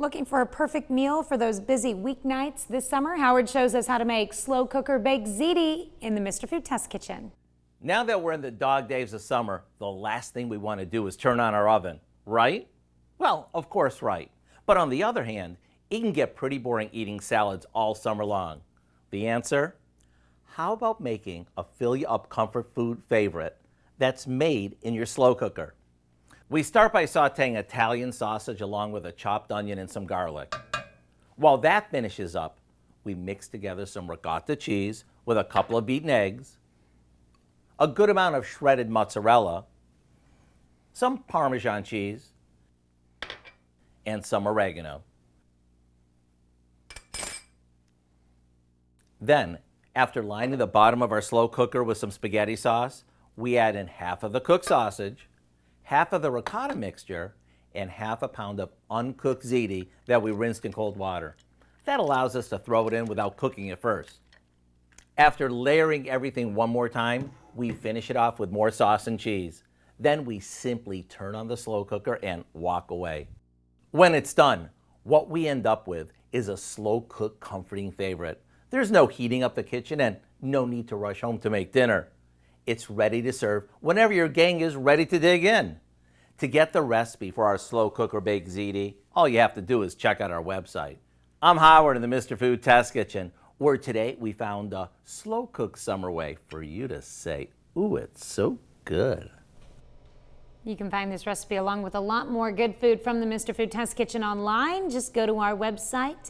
Looking for a perfect meal for those busy weeknights this summer? Howard shows us how to make slow cooker baked ziti in the Mr. Food Test Kitchen. Now that we're in the dog days of summer, the last thing we want to do is turn on our oven, right? Well, of course, right. But on the other hand, it can get pretty boring eating salads all summer long. The answer? How about making a fill-you-up comfort food favorite that's made in your slow cooker? We start by sauteing Italian sausage along with a chopped onion and some garlic. While that finishes up, we mix together some ricotta cheese with a couple of beaten eggs, a good amount of shredded mozzarella, some Parmesan cheese, and some oregano. Then, after lining the bottom of our slow cooker with some spaghetti sauce, we add in half of the cooked sausage, half of the ricotta mixture, and half a pound of uncooked ziti that we rinsed in cold water. That allows us to throw it in without cooking it first. After layering everything one more time, we finish it off with more sauce and cheese. Then we simply turn on the slow cooker and walk away. When it's done, what we end up with is a slow-cooked, comforting favorite. There's no heating up the kitchen and no need to rush home to make dinner. It's ready to serve whenever your gang is ready to dig in. To get the recipe for our slow cooker baked ziti, all you have to do is check out our website. I'm Howard in the Mr. Food Test Kitchen, where today we found a slow cooked summer way for you to say, ooh, it's so good. You can find this recipe along with a lot more good food from the Mr. Food Test Kitchen online. Just go to our website